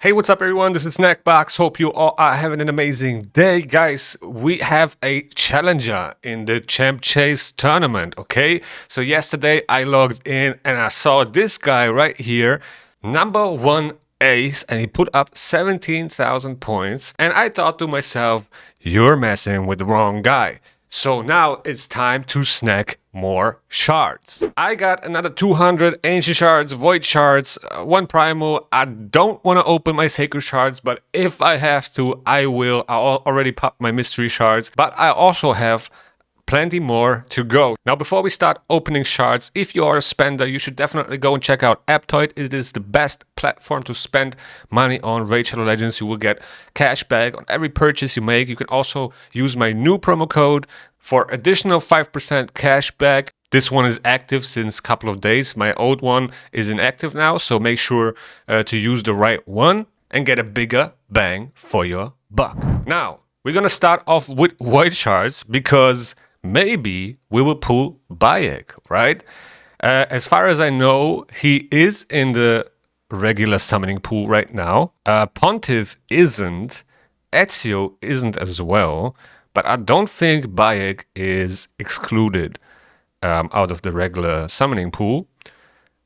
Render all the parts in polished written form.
Hey, what's up everyone? This is Snackbox. Hope you all are having an amazing day. Guys, we have a challenger in the Champ Chase tournament, okay? So yesterday I logged in and I saw this guy right here, number one ace, and he put up 17,000 points. And I thought to myself, you're messing with the wrong guy. So now it's time to snack more shards. I got another 200 ancient shards, void shards, one primal. I don't want to open my sacred shards, but if I have to, I will. I already popped my mystery shards, but I also have plenty more to go. Now, before we start opening shards, if you are a spender, you should definitely go and check out Aptoide. It is the best platform to spend money on Raid Shadow Legends. You will get cash back on every purchase you make. You can also use my new promo code for additional 5% cash back. This one is active since a couple of days. My old one is inactive now, so make sure to use the right one and get a bigger bang for your buck. Now, we're gonna start off with void shards because maybe we will pull Bayek, right? As far as I know, he is in the regular summoning pool right now. Pontiff isn't. Ezio isn't as well. But I don't think Bayek is excluded out of the regular summoning pool.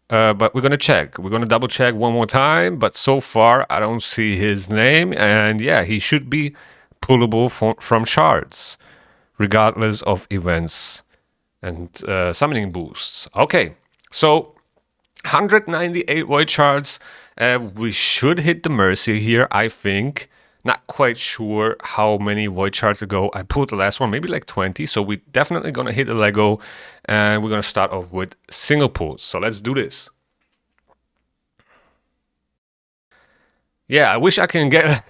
But we're going to check. We're going to double check one more time. But so far, I don't see his name. And yeah, he should be pullable from shards, regardless of events and summoning boosts. Okay, so 198 void shards. We should hit the Mercy here, I think. Not quite sure how many void shards ago I pulled the last one, maybe like 20. So we're definitely going to hit a Lego, and we're going to start off with single pulls. So let's do this. Yeah, I wish I can get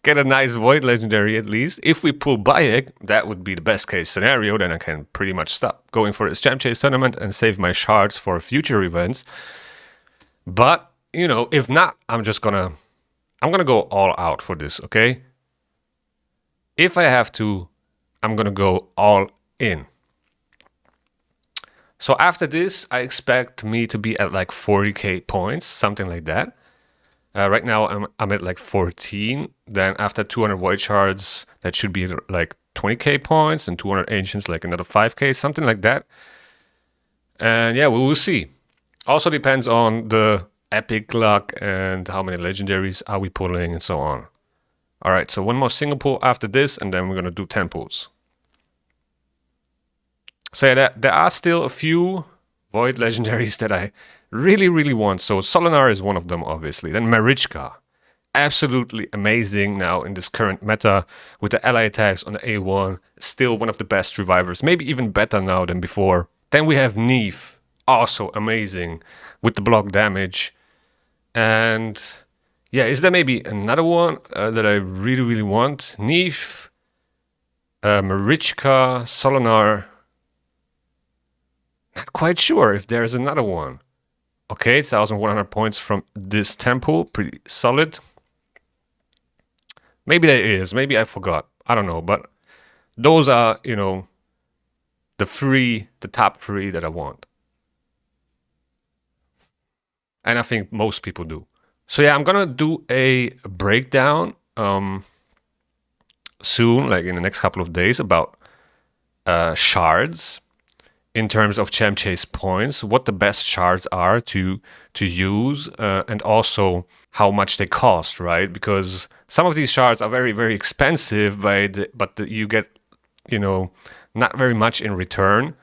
a nice void legendary at least. If we pull Bayek, that would be the best case scenario. Then I can pretty much stop going for this Champ Chase tournament and save my shards for future events. But, you know, if not, I'm gonna go all out for this, okay? If I have to, I'm gonna go all in. So after this, I expect me to be at like 40k points, something like that. Right now, I'm at like 14. Then after 200 void shards, that should be like 20k points, and 200 ancients, like another 5k, something like that. And yeah, we will see. Also depends on the epic luck and how many legendaries are we pulling and so on. All right, so one more single pull after this, and then we're gonna do 10 pulls. So yeah, there are still a few void legendaries that I really want. So Solinar is one of them, obviously. Then Marichka, absolutely amazing now in this current meta with the ally attacks on the A1. Still one of the best revivers, maybe even better now than before. Then we have Neve, also amazing with the block damage. And yeah, is there maybe another one that I really want? Neve, Marichka, Solinar. Not quite sure if there's another one. Okay, 1,100 points from this temple. Pretty solid. Maybe there is. Maybe I forgot. I don't know. But those are, you know, the top three that I want. And I think most people do. So yeah, I'm gonna do a breakdown soon, like in the next couple of days, about shards in terms of Champ Chase points, what the best shards are to use, and also how much they cost, right? Because some of these shards are very expensive, but you get, you know, not very much in return.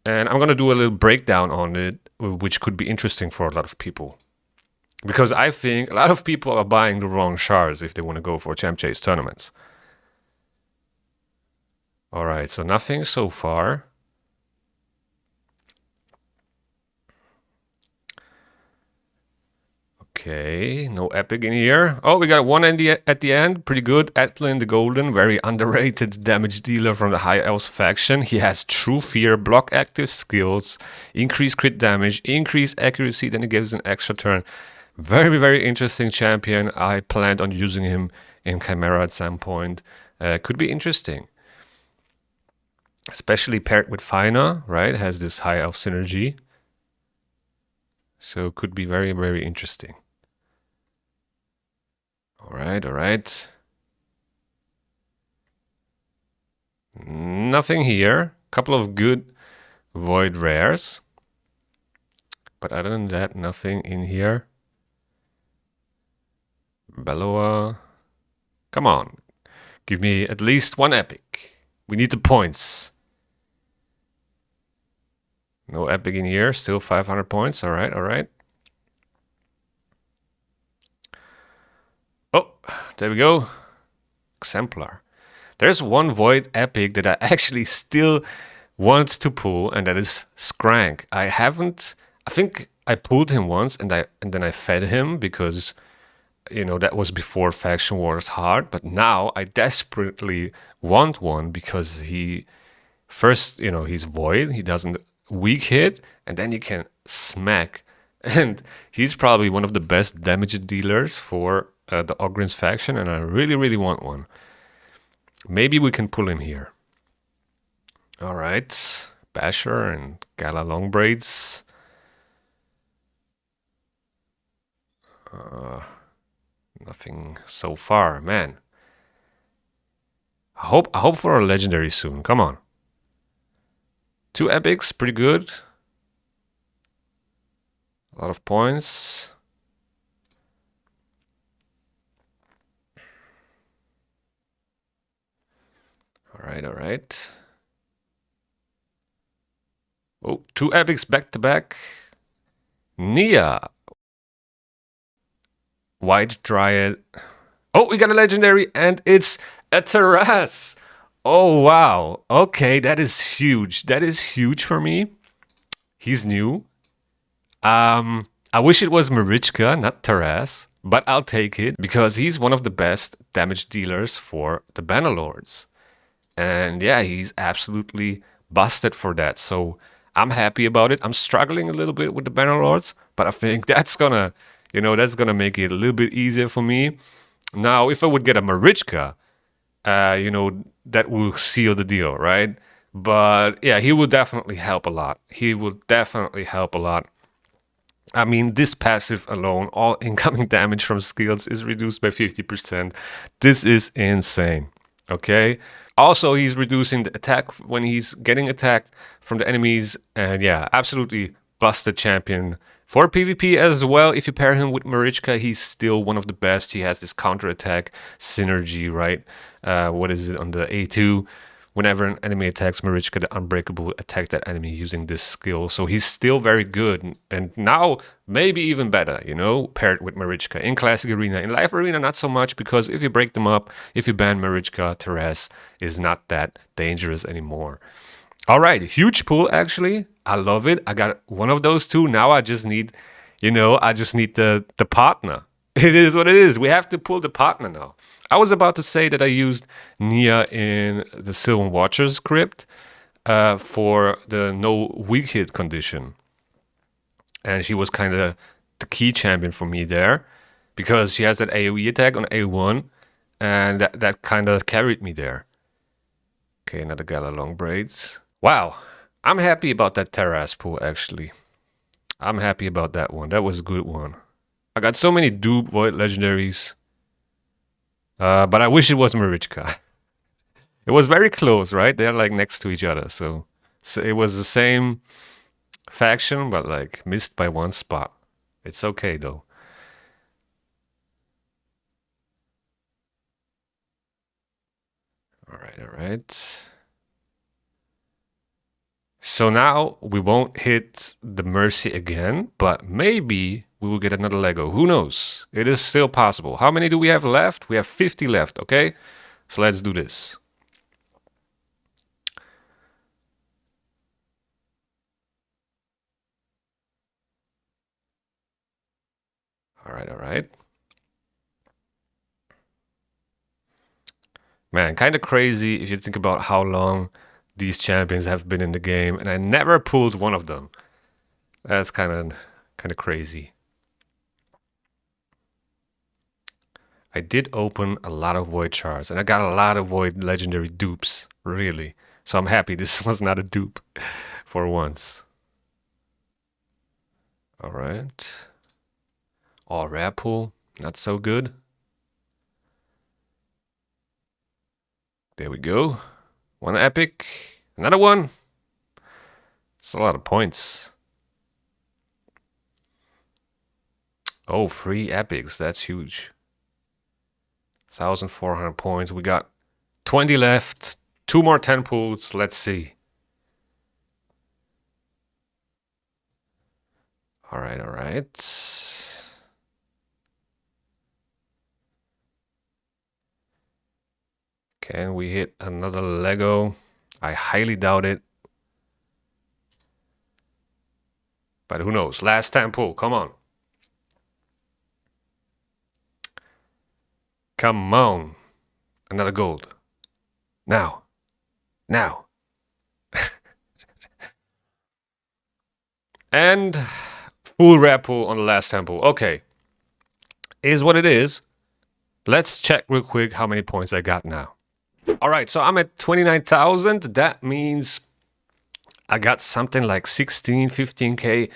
And I'm gonna do a little breakdown on it, which could be interesting for a lot of people. Because I think a lot of people are buying the wrong shards if they want to go for Champ Chase tournaments. All right, so nothing so far. Okay, no epic in here. Oh, we got one at the end. Pretty good. Atlan the Golden, very underrated damage dealer from the High Elves faction. He has True Fear, block active skills, increase crit damage, increase accuracy, then he gives an extra turn. Very interesting champion. I planned on using him in Chimera at some point. Could be interesting. Especially paired with Fina, right? Has this High Elf synergy. So could be very interesting. right, all right. Nothing here. Couple of good void rares. But other than that, nothing in here. Belloa. Come on. Give me at least one epic. We need the points. No epic in here. Still 500 points. All right, all right. Oh, there we go. Exemplar. There's one void epic that I actually still want to pull, and that is Skrank. I think I pulled him once, and then I fed him because, you know, that was before Faction Wars hard. But now I desperately want one because he first, you know, he's void. He doesn't weak hit, and then he can smack. And he's probably one of the best damage dealers for the Ogryn's faction, and I really, really want one. Maybe we can pull him here. All right, Basher and Gala Longbraids. Nothing so far, man. I hope for a legendary soon. Come on. 2 epics, pretty good. A lot of points. All right, all right. Oh, 2 epics back to back. Nia. White Dryad. Oh, we got a legendary, and it's a Terrace. Oh, wow. Okay, that is huge. That is huge for me. He's new. I wish it was Marichka, not Terrace, but I'll take it because he's one of the best damage dealers for the Bannerlords. And yeah, he's absolutely busted for that. So I'm happy about it. I'm struggling a little bit with the Bannerlords, but I think that's gonna, you know, that's gonna make it a little bit easier for me. Now, if I would get a Marichka, you know, that will seal the deal, right? But yeah, he will definitely help a lot. He will definitely help a lot. I mean, this passive alone, all incoming damage from skills is reduced by 50%. This is insane, okay? Also, he's reducing the attack when he's getting attacked from the enemies. And yeah, absolutely busted champion for PvP as well. If you pair him with Marichka, he's still one of the best. He has this counterattack synergy, right? What is it on the A2? Whenever an enemy attacks Marichka, the Unbreakable attack that enemy using this skill. So he's still very good. And now, maybe even better, you know, paired with Marichka. In Classic Arena. In Live Arena, not so much, because if you break them up, if you ban Marichka, Terrace is not that dangerous anymore. All right, huge pull, actually. I love it. I got one of those two. Now I just need, you know, I just need the partner. It is what it is. We have to pull the partner now. I was about to say that I used Nia in the Sylvan Watcher's script for the no weak hit condition. And she was kind of the key champion for me there because she has that AoE attack on A1, and that kind of carried me there. Okay, another Gala Longbraids. Wow, I'm happy about that Terrace pull, actually. I'm happy about that one. That was a good one. I got so many dupe void legendaries. But I wish it was Marichka. It was very close, right? They're like next to each other. So it was the same faction, but like missed by one spot. It's okay though. All right. So now we won't hit the Mercy again, but maybe we will get another Lego. Who knows? It is still possible. How many do we have left? We have 50 left, okay? So let's do this. All right. Man, kind of crazy if you think about how long these champions have been in the game, and I never pulled one of them. That's kind of crazy. I did open a lot of void shards, and I got a lot of void legendary dupes, really. So I'm happy this was not a dupe for once. All right. All rare pull, not so good. There we go. One epic. Another one. It's a lot of points. Oh, 3 epics. That's huge. 1,400 points. We got 20 left. 2 more 10 pulls. Let's see. All right, all right. Can we hit another Lego? I highly doubt it. But who knows? Last 10 pull. Come on. Come on. Another gold. Now. Now. And full rare pull on the last 10 pull. Okay. Is what it is. Let's check real quick how many points I got now. All right, so I'm at 29,000. That means I got something like 16, 15K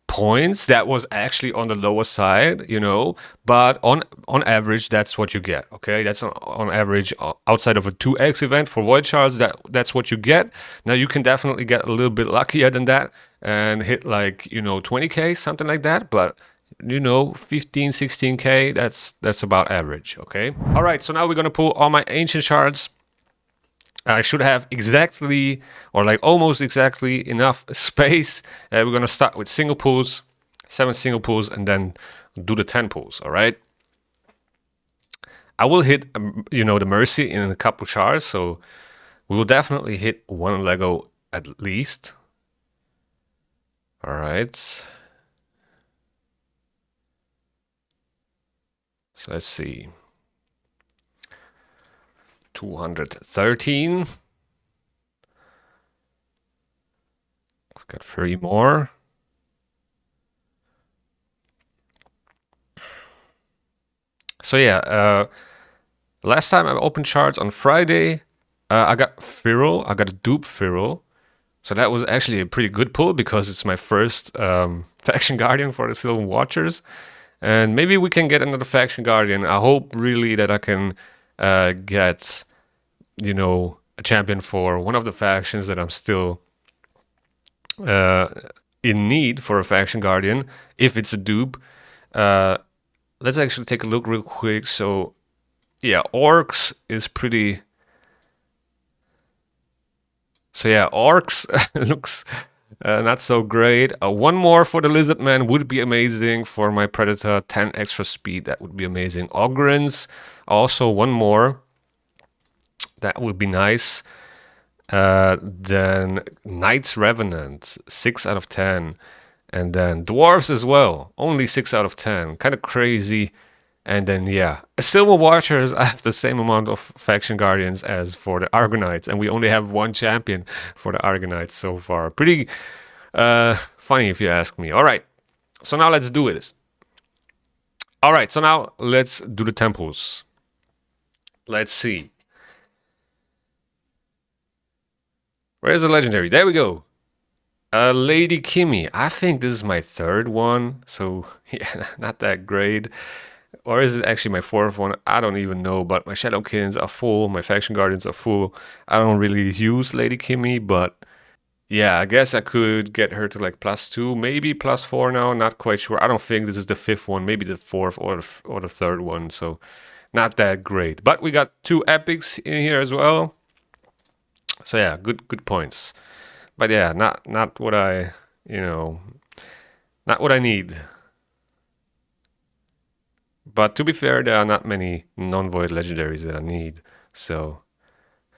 points. That was actually on the lower side, you know, but on average, that's what you get, okay? That's on average outside of a 2x event for void shards, that's what you get. Now, you can definitely get a little bit luckier than that and hit like, you know, 20K, something like that, but you know, 15, 16K, that's about average, okay? All right, so now we're gonna pull all my ancient shards. I should have exactly, or like almost exactly enough space. We're gonna start with single pulls, 7 single pulls, and then do the 10 pulls, all right? I will hit, you know, the Mercy in a couple shards, so we will definitely hit 1 Lego at least. All right. So let's see. 213. We've got 3 more. So yeah, last time I opened shards on Friday, I got Feral. I got a dupe Feral. So that was actually a pretty good pull because it's my first Faction Guardian for the Sylvan Watchers. And maybe we can get another Faction Guardian. I hope really that I can get, you know, a champion for one of the factions that I'm still in need for a Faction Guardian, if it's a dupe. Let's actually take a look real quick. So, yeah, Orcs is pretty... So yeah, Orcs looks not so great. One more for the Lizard Man would be amazing. For my Predator, 10 extra speed, that would be amazing. Ogrins, also one more. That would be nice. Then Knight's Revenant, 6 out of 10. And then Dwarves as well, only 6 out of 10. Kind of crazy. And then, yeah, Silver Watchers, I have the same amount of Faction Guardians as for the Argonauts, and we only have 1 champion for the Argonauts so far. Pretty funny if you ask me. All right, so now let's do it. All right, so now let's do the temples. Let's see. Where's the legendary? There we go. Lady Kimmy. I think this is my 3rd one, so yeah, not that great. Or is it actually my 4th one? I don't even know, but my Shadowkins are full, my Faction Guardians are full. I don't really use Lady Kimmy, but yeah, I guess I could get her to like +2, maybe +4 now, not quite sure. I don't think this is the 5th one, maybe the 4th or the 3rd one, so not that great. But we got 2 epics in here as well. So yeah, good points. But yeah, not what I, you know, not what I need. But to be fair, there are not many non-void legendaries that I need, so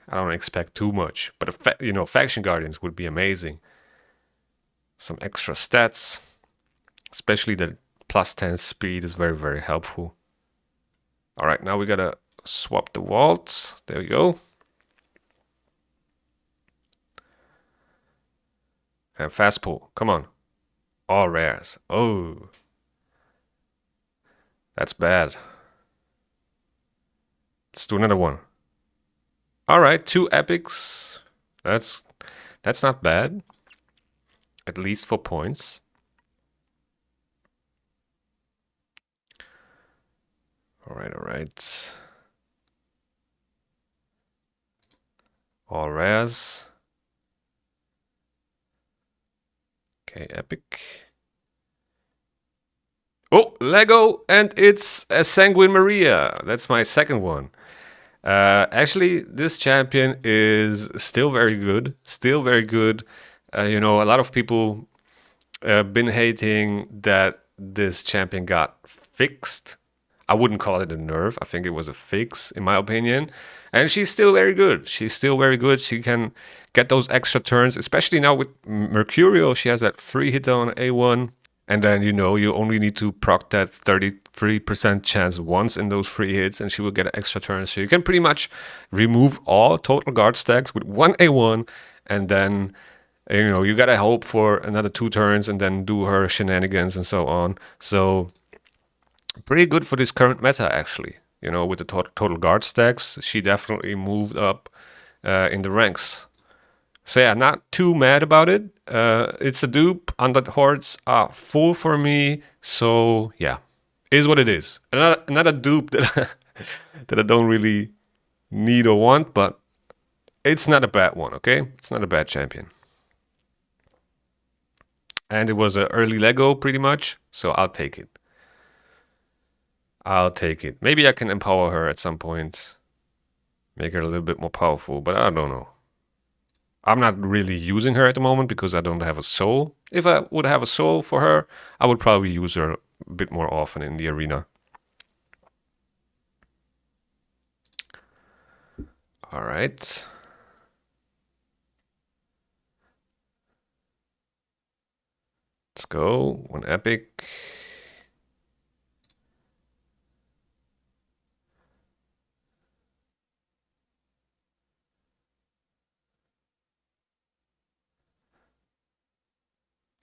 I don't expect too much. But you know, Faction Guardians would be amazing. Some extra stats, especially the +10 speed is very, very helpful. All right, now we gotta swap the vault. There we go. And fast pull. Come on. All rares. Oh. That's bad. Let's do another one. All right, 2 epics. That's not bad. At least for points. All right, all right. All rares. Okay, epic. Oh, Lego, and it's a Sanguine Maria. That's my second one. Actually, this champion is still very good. Still very good. You know, a lot of people been hating that this champion got fixed. I wouldn't call it a nerf. I think it was a fix, in my opinion. And she's still very good. She's still very good. She can get those extra turns, especially now with Mercurial. She has that free hit on A1. And then, you know, you only need to proc that 33% chance once in those free hits, and she will get an extra turn. So you can pretty much remove all total guard stacks with one A1, and then, you know, you gotta hope for another 2 turns and then do her shenanigans and so on. So pretty good for this current meta, actually. You know, with the total guard stacks, she definitely moved up in the ranks. So yeah, not too mad about it. It's a dupe. Undead Hordes are full for me. So yeah, is what it is. Another dupe that that I don't really need or want, but it's not a bad one. Okay, it's not a bad champion. And it was an early Lego, pretty much. So I'll take it. I'll take it. Maybe I can empower her at some point, make her a little bit more powerful, but I don't know. I'm not really using her at the moment because I don't have a soul. If I would have a soul for her, I would probably use her a bit more often in the arena. All right. Let's go. One epic.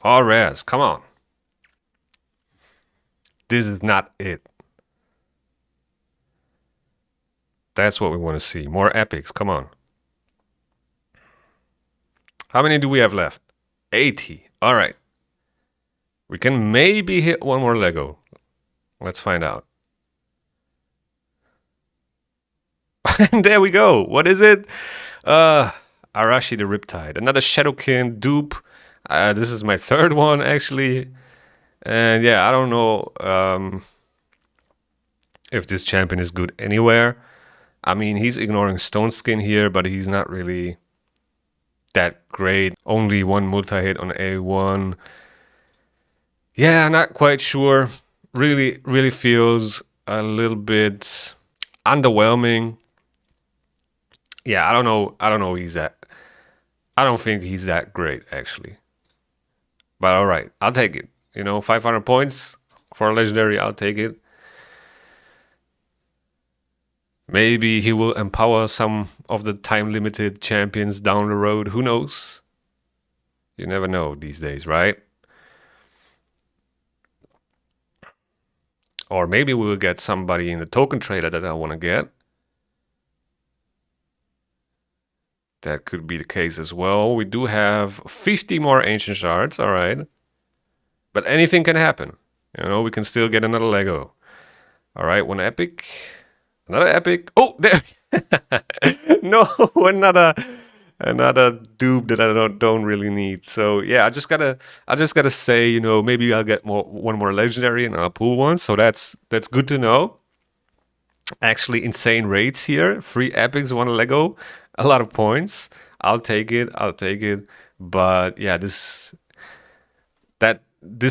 All rares. Come on. This is not it. That's what we want to see. More epics. Come on. How many do we have left? 80. All right. We can maybe hit one more Lego. Let's find out. And there we go. What is it? Arashi the Riptide. Another Shadowkin dupe. This is my third one, actually. And yeah, I don't know if this champion is good anywhere. I mean, he's ignoring Stone Skin here, but he's not really that great. Only one multi-hit on A1. Yeah, not quite sure. Really feels a little bit underwhelming. Yeah, I don't know. I don't think he's that great, actually. But all right, I'll take it. You know, 500 points for a legendary, I'll take it. Maybe he will empower some of the time-limited champions down the road. Who knows? You never know these days, right? Or maybe we will get somebody in the token trader that I want to get. That could be the case as well. We do have 50 more ancient shards, all right. But anything can happen. You know, we can still get another Lego. All right, one epic. Another epic. Oh, there. No, another dupe that I don't really need. So yeah, I just gotta say, you know, maybe I'll get one more legendary and I'll pull one. So that's good to know. Actually, insane rates here. 3 epics, 1 Lego, a lot of points. I'll take it. I'll take it. But yeah, this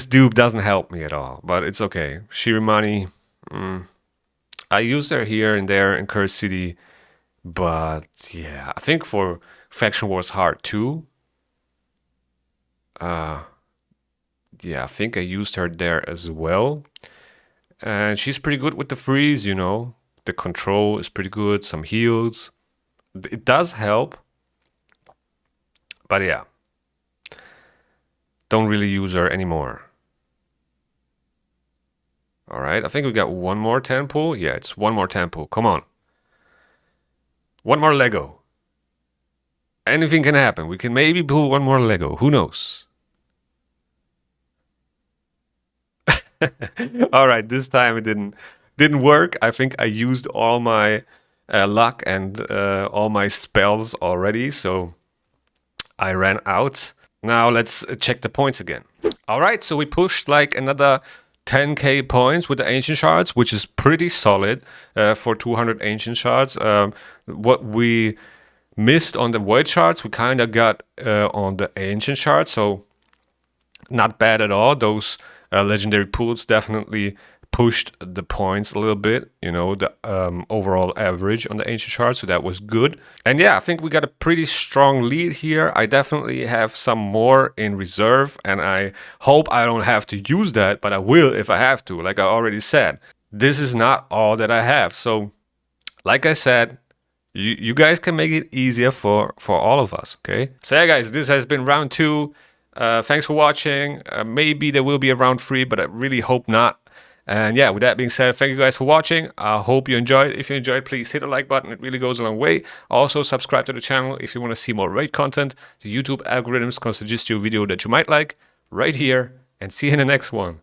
dupe doesn't help me at all. But it's okay. Shirimani. I used her here and there in Curse City, but yeah, I think for Faction Wars Hard 2, yeah, I think I used her there as well. And she's pretty good with the freeze, you know. The control is pretty good, some heals. It does help. But yeah, don't really use her anymore. All right, I think we got one more 10 pull. Yeah, it's one more 10 pull. Come on. One more Lego. Anything can happen. We can maybe pull one more Lego. Who knows? All right, this time it didn't work. I think I used all my luck and all my spells already, so I ran out. Now let's check the points again. All right, so we pushed like another 10k points with the ancient shards, which is pretty solid for 200 ancient shards. What we missed on the void shards, we kind of got on the ancient shards, so not bad at all. Those legendary pools definitely pushed the points a little bit, you know, the overall average on the ancient shards, so that was good. And yeah, I think we got a pretty strong lead here. I definitely have some more in reserve, and I hope I don't have to use that, but I will if I have to, like I already said. This is not all that I have, so like I said, you guys can make it easier for all of us, okay? So yeah, guys, this has been round 2. Thanks for watching. Maybe there will be a round 3, but I really hope not. And yeah, with that being said, thank you guys for watching. I hope you enjoyed. If you enjoyed, please hit the like button. It really goes a long way. Also, subscribe to the channel if you want to see more raid content. The YouTube algorithms can suggest you a video that you might like right here. And see you in the next one.